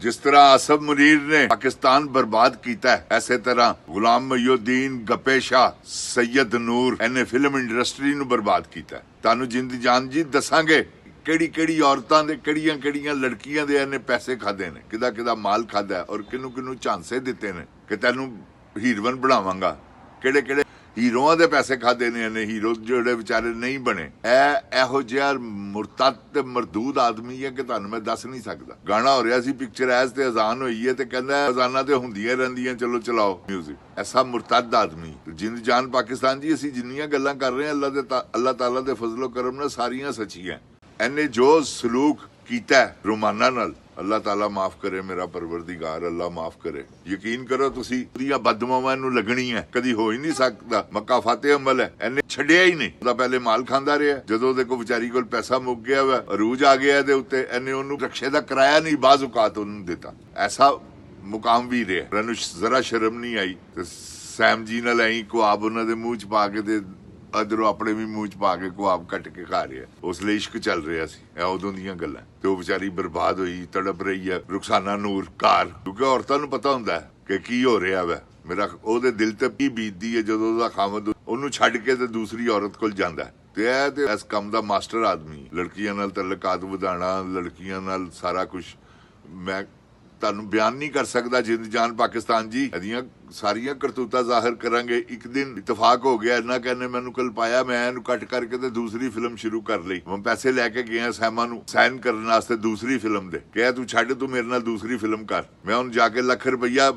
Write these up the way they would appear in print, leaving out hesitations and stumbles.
जिस तरह आसफ मुनीर ने पाकिस्तान बर्बाद किया है, ऐसे तरह गुलाम मोहिउद्दीन, गप्पे शाह, सैयद नूर इन्हें फिल्म इंडस्ट्री ਨੂੰ ਬਰਬਾਦ ਕੀਤਾ ਹੈ। ਤੁਹਾਨੂੰ ਜਿੰਦ ਜਾਨ ਜੀ ਦੱਸਾਂਗੇ ਕਿਹੜੀ ਔਰਤਾਂ ਦੇ ਕਿਹੜੀਆਂ ਲੜਕੀਆਂ ਦੇ ਇਹਨੇ ਪੈਸੇ ਖਾਦੇ ਨੇ, ਕਿਹਦਾ ਮਾਲ ਖਾਦਾ ਔਰ ਕਿਹਨੂੰ ਝਾਂਸੇ ਦਿੱਤੇ ਨੇ ਕਿ ਤੈਨੂੰ ਹੀਰੋਇਨ ਬਣਾਵਾਂਗਾ। ਕਿਹੜੇ ਹੀਰੋਆਂ ਦੇ ਪੈਸੇ ਖਾਦੇ ਨੇ ਇਹਨੇ, ਹੀਰੋ ਜਿਹੜੇ ਵਿਚਾਰੇ ਨਹੀਂ ਬਣੇ। ਇਹੋ ਜਿਹਾ ਮੁਰਤਦ ਤੇ ਮਰਦੂਦ ਆਦਮੀ ਹੈ ਕਿ ਤੁਹਾਨੂੰ ਮੈਂ ਦੱਸ ਨਹੀਂ ਸਕਦਾ। ਗਾਣਾ ਹੋ ਰਿਹਾ ਸੀ ਪਿਕਚਰ ਐਜ਼ ਤੇ ਅਜ਼ਾਨ ਹੋਈ ਹੈ ਤੇ ਕਹਿੰਦਾ ਅਜ਼ਾਨਾਂ ਤੇ ਹੁੰਦੀਆਂ ਰਹਿੰਦੀਆਂ, ਚਲੋ ਚਲਾਓ ਮਿਊਜ਼ਿਕ। ਐਸਾ ਮੁਰਤਦ ਆਦਮੀ। ਜਿੰਦ ਜਾਨ ਪਾਕਿਸਤਾਨ ਜੀ, ਅਸੀਂ ਜਿੰਨੀਆਂ ਗੱਲਾਂ ਕਰ ਰਹੇ ਹਾਂ ਅੱਲਾਹ ਤਾਲਾ ਦੇ ਫਜ਼ਲੋ ਕਰਮ ਨਾਲ ਸਾਰੀਆਂ ਸੱਚੀਆਂ। ਇਹਨੇ ਜੋ ਸਲੂਕ ਕੀਤਾ ਰੋਮਾਨਾ ਨਾਲ, ਅੱਲਾਹ ਤਾਲਾ ਮਾਫ ਕਰੇ, ਮੇਰਾ ਪਰਵਰਦੀਗਾਰ ਅੱਲਾਹ ਮਾਫ ਕਰੇ। ਯਕੀਨ ਕਰੋ ਤੁਸੀਂ, ਉਹਦੀਆਂ ਬਦਦੁਆਵਾਂ ਨੂੰ ਲੱਗਣੀ ਹੈ, ਕਦੀ ਹੋ ਹੀ ਨਹੀਂ ਸਕਦਾ। ਮੱਕਾ ਫਤਿਹ ਅਮਲ ਹੈ, ਇਹਨੇ ਛੱਡਿਆ ਹੀ ਨਹੀਂ। ਉਹਦਾ ਪਹਿਲੇ ਮਾਲ ਖਾਂਦਾ ਰਿਹਾ, ਜਦੋਂ ਉਹਦੇ ਕੋਲ ਵਿਚਾਰੀ ਕੋਲ ਪੈਸਾ ਮੁੱਕ ਗਿਆ ਵਾ, ਅਰੂਜ ਆ ਗਿਆ ਇਹਦੇ ਉੱਤੇ, ਇਹਨੇ ਉਹਨੂੰ ਰਕਸ਼ੇ ਦਾ ਕਿਰਾਇਆ ਨਹੀਂ ਬਾਜ਼ ਔਕਾਤ ਉਹਨੂੰ ਦਿੱਤਾ। ਐਸਾ ਮੁਕਾਮ ਵੀ ਰਿਹਾ। ਇਹਨੂੰ ਜ਼ਰਾ ਸ਼ਰਮ ਨਹੀਂ ਆਈ ਤੇ ਸੈਮ ਜੀ ਨਾਲ ਐਂ ਕੁਆਬ ਉਹਨਾਂ ਦੇ ਮੂੰਹ ਚ ਪਾ ਕੇ ਤੇ ਅਧਰੋਂ ਆਪਣੇ ਵੀ ਮੂੰਹ ਚ ਪਾ ਕੇ ਕੁਆਬ ਕੱਟ ਕੇ ਖਾ ਰਿਹਾ। ਉਸ ਲਈ ਇਸ਼ਕ ਚੱਲ ਰਿਹਾ ਸੀ। ਇਹ ਉਦੋਂ ਦੀਆਂ ਗੱਲਾਂ। ਤੇ ਉਹ ਵਿਚਾਰੀ ਬਰਬਾਦ ਹੋਈ, ਤੜਪ ਰਹੀ ਹੈ। ਰੁਖਸਾਨਾ ਨੂਰ ਘਰ, ਕਿਉਂਕਿ ਔਰਤਾਂ ਨੂੰ ਪਤਾ ਹੁੰਦਾ ਕਿ ਕੀ ਹੋ ਰਿਹਾ ਵਾ। ਮੇਰਾ ਉਹਦੇ ਦਿਲ ਤੇ ਕੀ ਬੀਤਦੀ ਹੈ ਜਦੋਂ ਉਹਦਾ ਖਾਮਦ ਉਹਨੂੰ ਛੱਡ ਕੇ ਤੇ ਦੂਸਰੀ ਔਰਤ ਕੋਲ ਜਾਂਦਾ। ਤੇ ਇਹ ਤੇ ਇਸ ਕੰਮ ਦਾ ਮਾਸਟਰ ਆਦਮੀ। ਲੜਕੀਆਂ ਨਾਲ ਤਲਕਾਤ ਵਧਾਉਣਾ, ਲੜਕੀਆਂ ਨਾਲ ਸਾਰਾ ਕੁਝ ਮੈਂ ਤੁਹਾਨੂੰ ਬਿਆਨ ਨਹੀਂ ਕਰ ਸਕਦਾ। ਜਿੰਦ ਜਾਨ ਪਾਕਿਸਤਾਨ ਜੀ, ਇਹਦੀਆਂ ਸਾਰੀਆਂ ਕਰਤੂਤਾਂ ਜ਼ਾਹਿਰ ਕਰਾਂਗੇ। ਇੱਕ ਦਿਨ ਇਤਫਾਕ ਹੋ ਗਿਆ, ਇਹਨਾਂ ਕਹਿੰਨੇ ਮੈਨੂੰ ਕੱਲ ਪਾਇਆ, ਮੈਂ ਇਹਨੂੰ ਕੱਟ ਕਰਕੇ ਤੇ ਦੂਸਰੀ ਫਿਲਮ ਸ਼ੁਰੂ ਕਰ ਲਈ। ਮੈਂ ਪੈਸੇ ਲੈ ਕੇ ਗਿਆ ਸੈਮਾ ਨੂੰ ਸਾਈਨ ਕਰਨ ਵਾਸਤੇ ਦੂਸਰੀ ਫਿਲਮ ਦੇ। ਕਿਹਾ ਤੂੰ ਛੱਡ, ਤੂੰ ਮੇਰੇ ਨਾਲ ਦੂਸਰੀ ਫਿਲਮ ਕਰ। ਮੈਂ ਉਹਨੂੰ ਜਾ ਕੇ ਲੱਖ ਰੁਪਈਆ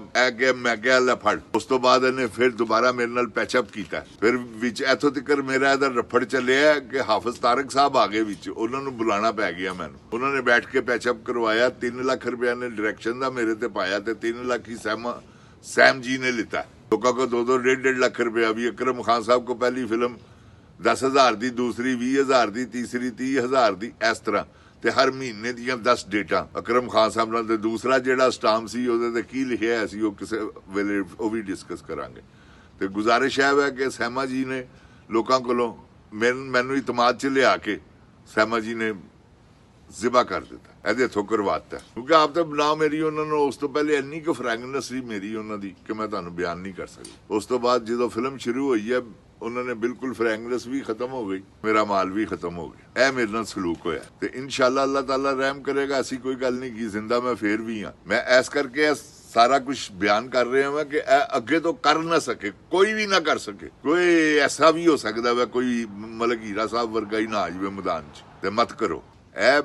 ਮੈਂ ਕਿਹਾ ਲੈ ਫੜ। ਉਸ ਤੋਂ ਬਾਅਦ ਇਹਨੇ ਫਿਰ ਦੁਬਾਰਾ ਮੇਰੇ ਨਾਲ ਪੈਚਅਪ ਕੀਤਾ। ਫਿਰ ਵਿੱਚ ਇੱਥੋਂ ਤੱਕ ਮੇਰਾ ਇਹਦਾ ਰਫੜ ਚੱਲਿਆ ਕਿ ਹਾਫਿਜ਼ ਤਾਰਕ ਸਾਹਿਬ ਆ ਗਏ ਵਿੱਚ, ਉਹਨਾਂ ਨੂੰ ਬੁਲਾਣਾ ਪੈ ਗਿਆ ਮੈਨੂੰ। ਉਹਨਾਂ ਨੇ ਬੈਠ ਕੇ ਪੈਚਅਪ ਕਰਵਾਇਆ। 3 ਲੱਖ ਰੁਪਇਆ ਨੇ ਡਾਇਰੈਕਸ਼ਨ ਦਾ ਮੇਰੇ ਤੇ ਪਾਇਆ ਤੇ 3 ਲੱਖ ਹੀ सैम जी ने लिता। लोगों को 2-2, 1.5 लाख रुपया भी। अकरम खान साहब को पहली फिल्म 10,000 दी, दूसरी 20,000 दी, तीसरी 30,000 दी, इस तरह ते हर महीने ਦੀਆਂ 10 ਡੇਟਾਂ ਅਕਰਮ ਖਾਨ ਸਾਹਿਬ ਨਾਲ। ਤੇ ਦੂਸਰਾ ਜਿਹੜਾ ਸਟਾਮ ਸੀ ਉਹਦੇ ਤੇ ਕੀ ਲਿਖਿਆ ਸੀ ਉਹ ਕਿਸੇ ਵੇਲੇ ਉਹ ਵੀ ਡਿਸਕਸ ਕਰਾਂਗੇ। ਤੇ ਗੁਜ਼ਾਰਿਸ਼ ਹੈ ਕਿ ਸੈਮਾ ਜੀ ਨੇ ਲੋਕਾਂ ਕੋਲੋਂ ਮੈਨੂੰ ਇਤਮਾਦ ਚ ਲਿਆ ਕੇ ਸੈਮਾ ਜੀ ਨੇ ਜ਼ਿਬਾ ਕਰ ਦਿੱਤਾ, ਇਹਦੇ ਹੱਥੋਂ ਕਰਵਾਤਾ। ਕਿਉਂਕਿ ਆਪ ਤਾਂ ਨਾ ਮੇਰੀ ਉਹਨਾਂ ਨੂੰ ਉਸ ਤੋਂ ਪਹਿਲੇ ਇੰਨੀ ਕੁ ਫਰੈਂਕਨੈਸ ਸੀ ਮੇਰੀ ਉਹਨਾਂ ਦੀ ਕਿ ਮੈਂ ਤੁਹਾਨੂੰ ਬਿਆਨ ਨਹੀਂ ਕਰ ਸਕਦਾ। ਉਸ ਤੋਂ ਬਾਅਦ ਜਦੋਂ ਫਿਲਮ ਸ਼ੁਰੂ ਹੋਈ ਹੈ, ਉਹਨਾਂ ਨੇ ਬਿਲਕੁਲ ਫਰੈਂਕਨੈਸ ਵੀ ਖਤਮ ਹੋ ਗਈ, ਮੇਰਾ ਮਾਲ ਵੀ ਖਤਮ ਹੋ ਗਿਆ। ਇਹ ਮੇਰੇ ਨਾਲ ਸਲੂਕ ਹੋਇਆ ਤੇ ਇਨਸ਼ਾਅੱਲਾ ਅੱਲਾਹ ਤਾਲਾ ਰਹਿਮ ਕਰੇਗਾ। ਐਸੀ ਕੋਈ ਗੱਲ ਨਹੀਂ ਕਿ ਜ਼ਿੰਦਾ ਮੈਂ ਫੇਰ ਵੀ ਹਾਂ। ਮੈਂ ਇਸ ਕਰਕੇ ਸਾਰਾ ਕੁਝ ਬਿਆਨ ਕਰ ਰਿਹਾ ਹਾਂ ਕਿ ਇਹ ਅੱਗੇ ਤੋਂ ਕਰ ਨਾ ਸਕੇ, ਕੋਈ ਵੀ ਨਾ ਕਰ ਸਕੇ। ਕੋਈ ਐਸਾ ਵੀ ਹੋ ਸਕਦਾ ਵਾ, ਕੋਈ ਮਲਕ ਹੀਰਾ ਸਾਹਿਬ ਵਰਗਾ ਹੀ ਨਾ ਆ ਜਾਵੇ ਮੈਦਾਨ 'ਚ, ਤੇ ਮਤ ਕਰੋ। ਇਹ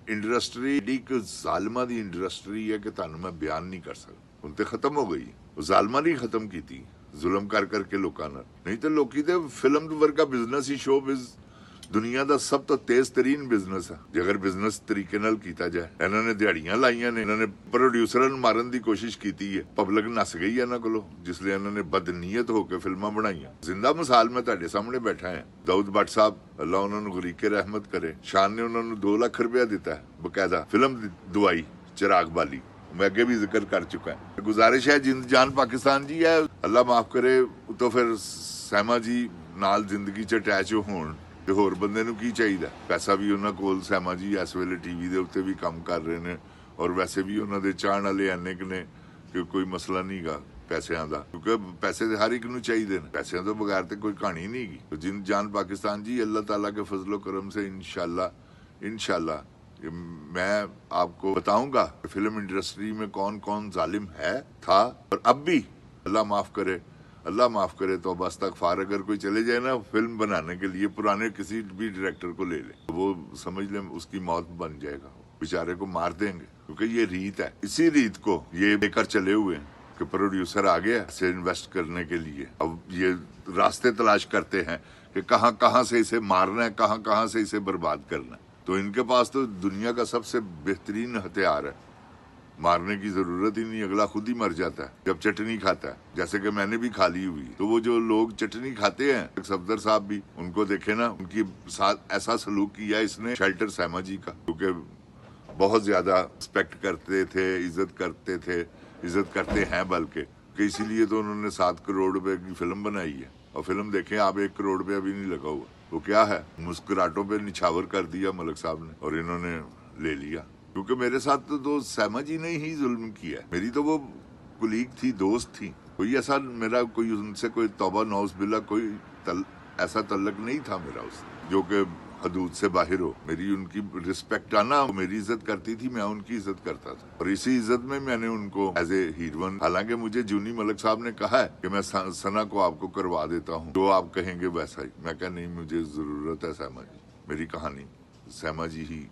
ਇੰਡਸਟਰੀ ਇੱਕ ਜ਼ਾਲਮਾਂ ਦੀ ਇੰਡਸਟਰੀ ਹੈ ਕਿ ਤੁਹਾਨੂੰ ਮੈਂ ਬਿਆਨ ਨਹੀਂ ਕਰ ਸਕਦਾ। ਹੁਣ ਤੇ ਖਤਮ ਹੋ ਗਈ। ਉਹ ਜ਼ਾਲਮਾਂ ਨੇ ਖਤਮ ਕੀਤੀ ਜ਼ੁਲਮ ਕਰਕੇ ਲੋਕਾਂ ਨਾਲ। ਨਹੀਂ ਤੇ ਲੋਕੀ ਤੇ ਫਿਲਮ ਵਰਗਾ ਬਿਜ਼ਨਸ ਹੀ, ਸ਼ੋ ਬਿਜ਼ ਦੁਨੀਆ ਦਾ ਸਭ ਤੋਂ ਤੇਜ਼ ਤਰੀਨ ਬਿਜ਼ਨਸ ਹੈ ਜੇ ਅਗਰ ਬਿਜ਼ਨਸ ਤਰੀਕੇ ਨਾਲ ਕੀਤਾ ਜਾਏ। ਇਹਨਾਂ ਨੇ ਦਿਹਾੜੀਆਂ ਲਾਈਆਂ ਨੇ, ਇਹਨਾਂ ਨੇ ਪ੍ਰੋਡਿਊਸਰਾਂ ਨੂੰ ਮਾਰਨ ਦੀ ਕੋਸ਼ਿਸ਼ ਕੀਤੀ ਹੈ। ਪਬਲਿਕ ਨੱਸ ਗਈ ਇਹਨਾਂ ਕੋਲੋਂ, ਜਿਸ ਲਈ ਇਹਨਾਂ ਨੇ ਬਦਨੀਅਤ ਹੋ ਕੇ ਫਿਲਮਾਂ ਬਣਾਈਆਂ। ਜ਼ਿੰਦਾ ਮਿਸਾਲ ਮੈਂ ਤੁਹਾਡੇ ਸਾਹਮਣੇ ਬੈਠਾ ਹਾਂ। ਦਾਊਦ ਭੱਟ ਸਾਹਿਬ, ਅੱਲਾ ਉਹਨਾਂ ਨੂੰ ਗਰੀਕੇ ਰਹਿਮਤ ਕਰੇ, ਸ਼ਾਨ ਨੇ ਉਹਨਾਂ ਨੂੰ 2 ਲੱਖ ਰੁਪਇਆ ਦਿੱਤਾ ਬਕਾਇਦਾ ਫਿਲਮ ਦਵਾਈ ਚਿਰਾਗ ਬਾਲੀ। ਮੈਂ ਅੱਗੇ ਵੀ ਜ਼ਿਕਰ ਕਰ ਚੁੱਕਾ ਹਾਂ। ਗੁਜ਼ਾਰਿਸ਼ ਹੈ ਜਿੰਦ ਜਾਨ ਪਾਕਿਸਤਾਨ ਜੀ ਹੈ, ਅੱਲਾ ਮਾਫ ਕਰੇ ਉਤੋਂ ਫਿਰ ਸੈਮਾ ਜੀ ਨਾਲ ਜ਼ਿੰਦਗੀ 'ਚ ਅਟੈਚ ਹੋਣ। ਤੇ ਹੋਰ ਬੰਦੇ ਨੂੰ ਕੀ ਚਾਹੀਦਾ? ਪੈਸਾ ਵੀ ਉਹਨਾਂ ਕੋਲ। ਸੈਮਾ ਜੀ ਇਸ ਵੇਲੇ ਟੀਵੀ ਦੇ ਉੱਤੇ ਵੀ ਕੰਮ ਕਰ ਰਹੇ ਨੇ ਔਰ ਵੈਸੇ ਵੀ ਉਹਨਾਂ ਦੇ ਚਾਹਣ ਵਾਲੇ ਇੰਨੇ ਕੁ ਨੇ ਕਿ ਕੋਈ ਮਸਲਾ ਨਹੀਂ ਗਾ ਪੈਸਿਆਂ ਦਾ, ਕਿਉਂਕਿ ਪੈਸੇ ਤੇ ਹਰ ਇੱਕ ਨੂੰ ਚਾਹੀਦੇ ਨੇ। ਪੈਸਿਆਂ ਤੋਂ ਬਗੈਰ ਤੇ ਕੋਈ ਕਹਾਣੀ ਨਹੀਂ ਹੈਗੀ। ਜਿੰਦ ਜਾਨ ਪਾकिस्तान जी, अल्लाह ताला के फजलो करम से इंशाल्लाह मैं आपको बताऊंगा फिल्म इंडस्ट्री में कौन कौन जालिम है, था और अब भी। अल्लाह माफ करे तो बस तक फार अगर कोई चले जाए ना फिल्म बनाने के लिए, पुराने किसी भी डायरेक्टर को ले ले, वो समझ ले उसकी मौत बन जाएगा, बेचारे को मार देंगे। क्योंकि ये रीत है, इसी रीत को ये लेकर चले हुए हैं कि प्रोड्यूसर आ गया इसे इन्वेस्ट करने के लिए। अब ये रास्ते तलाश करते हैं कि कहाँ से इसे मारना है, कहाँ से इसे बर्बाद करना है। तो इनके पास तो दुनिया का सबसे बेहतरीन हथियार है। मारने की जरूरत ही नहीं, अगला खुद ही मर जाता है जब चटनी खाता है, जैसे कि मैंने भी खा ली हुई। तो वो जो लोग चटनी खाते हैं, सफदर साहब भी, उनको देखे ना, उनके साथ ऐसा सलूक किया इसने शेल्टर सैमा जी का, क्योंकि बहुत ज्यादा रिस्पेक्ट करते थे, इज्जत करते हैं बल्कि, कि इसीलिए तो उन्होंने 7 करोड़ रुपए की फिल्म बनाई है। और फिल्म देखें आप, 1 करोड़ रुपया भी नहीं लगा हुआ। वो क्या है, मुस्कुराहटों पे निछावर कर दिया मलिक साहब ने और इन्होंने ले लिया। क्योंकि मेरे साथ तो सैमा जी ने ही जुल्म किया। मेरी तो वो कुलीग थी, दोस्त थी, कोई ऐसा मेरा कोई उनसे कोई तौबा नौज बिल्ला कोई ऐसा तल्लक नहीं था मेरा उससे जो कि हदूद से बाहर हो। मेरी उनकी रिस्पेक्ट आना, मेरी इज्जत करती थी, मैं उनकी इज्जत करता था, और इसी इज्जत में मैंने उनको एज ए हीरोइन, हालांकि मुझे जूनी मलिक साहब ने कहा है कि मैं सना को आपको करवा देता हूँ, जो आप कहेंगे वैसा ही। मैं कहा नहीं, मुझे जरूरत है सैमा जी, मेरी कहानी सैमा जी ही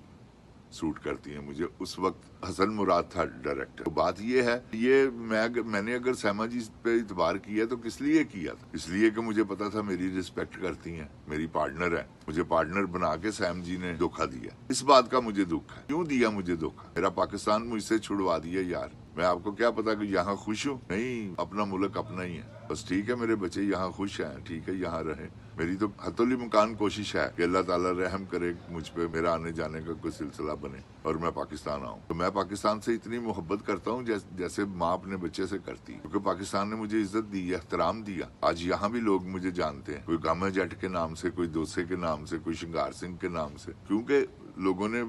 सूट करती हैं मुझे। उस वक्त हसन मुराद था डायरेक्टर। तो बात ये है, ये मैंने अगर सैमा जी पे इतबार किया तो किस लिए किया था? इसलिए कि मुझे पता था मेरी रिस्पेक्ट करती हैं, मेरी पार्टनर है, मुझे पार्टनर बना के सैम जी ने धोखा दिया। इस बात का मुझे दुख है। क्यों दिया मुझे धोखा? मेरा पाकिस्तान मुझसे छुड़वा दिया यार। मैं आपको क्या पता कि यहाँ खुश हूँ? नहीं, अपना मुल्क अपना ही है बस। ठीक है, मेरे बच्चे यहाँ खुश हैं, ठीक है, यहाँ रहे। मेरी तो हतुल इम्कान कोशिश है कि अल्लाह ताला रहम करे मुझ पे, मेरा आने जाने का कोई सिलसिला बने और मैं पाकिस्तान आऊँ। तो मैं पाकिस्तान से इतनी मोहब्बत करता हूँ जैसे माँ अपने बच्चे से करती है, क्योंकि पाकिस्तान ने मुझे इज्जत दी, एहतराम दिया। आज यहाँ भी लोग मुझे जानते हैं, कोई गामा जट के नाम से, कोई दोसे के नाम से, कोई श्रृंगार सिंह के नाम से, क्योंकि लोगों ने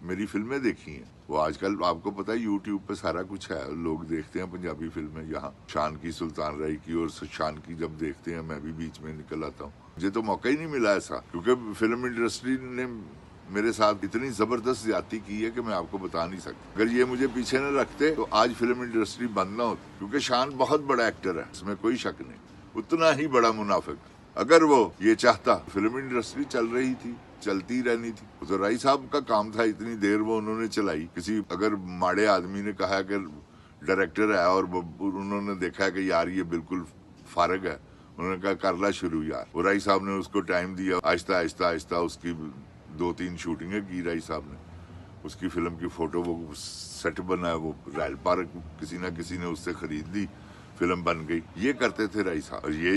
मेरी फिल्में देखी हैं। वो आजकल आपको पता है यूट्यूब पे सारा कुछ है, लोग देखते हैं पंजाबी फिल्में। यहाँ शान की, सुल्तान राय की और शान की जब देखते हैं, मैं भी बीच में निकल आता हूँ। मुझे तो मौका ही नहीं मिला ऐसा, क्योंकि फिल्म इंडस्ट्री ने मेरे साथ इतनी जबरदस्त ज्यादती की है कि मैं आपको बता नहीं सकता। अगर ये मुझे पीछे न रखते तो आज फिल्म इंडस्ट्री बंद ना होती, क्योंकि शान बहुत बड़ा एक्टर है, इसमें कोई शक नहीं, उतना ही बड़ा मुनाफिक। अगर वो ये चाहता, फिल्म इंडस्ट्री चल रही थी, चलती रहनी थी। तो राय साहब का काम था, इतनी देर वो उन्होंने चलाई। किसी अगर माड़े आदमी ने कहा कि डायरेक्टर है और उन्होंने देखा है कि यार ये बिल्कुल फारग है, उन्होंने कहा कर ला शुरू यार। वो राय साहब ने उसको टाइम दिया, आहिस्ता आहिस्ता आहिस्ता उसकी 2-3 शूटिंगें की राय साहब ने। उसकी फिल्म की फोटो, वो सेट बना है, वो रॉयल पार्क किसी ना किसी ने उससे खरीद ली, फिल्म बन गई। ये करते थे राय साहब, और ये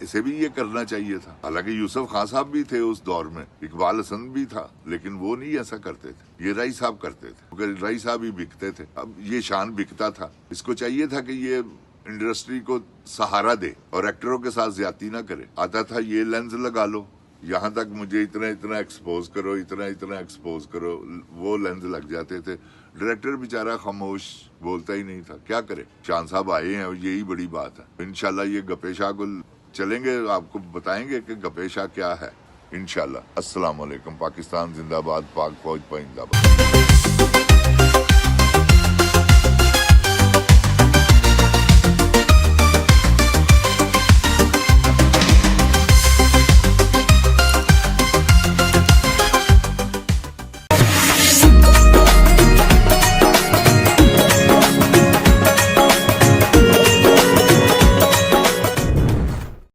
इसे भी ये करना चाहिए था। हालांकि यूसुफ खान साहब भी थे उस दौर में, इकबाल हसन भी था, लेकिन वो नहीं ऐसा करते थे, ये राय साहब करते थे, क्योंकि राय साहब ही बिकते थे। अब ये शान बिकता था, इसको चाहिए था कि ये इंडस्ट्री को सहारा दे और एक्टरों के साथ ज्यादती ना करे। आता था ये लेंस लगा लो, यहाँ तक मुझे इतना इतना एक्सपोज करो, इतना इतना एक्सपोज करो, वो लेंस लग जाते थे। डायरेक्टर बेचारा खामोश, बोलता ही नहीं था। क्या करे, शान साहब आए हैं, यही बड़ी बात है। इंशाल्लाह ये गपे शाह को चलेंगे, आपको बताएंगे कि गपे शाह क्या है इंशाल्लाह। अस्सलाम वालेकुम। पाकिस्तान जिंदाबाद, पाक फौज पाइंदाबाद।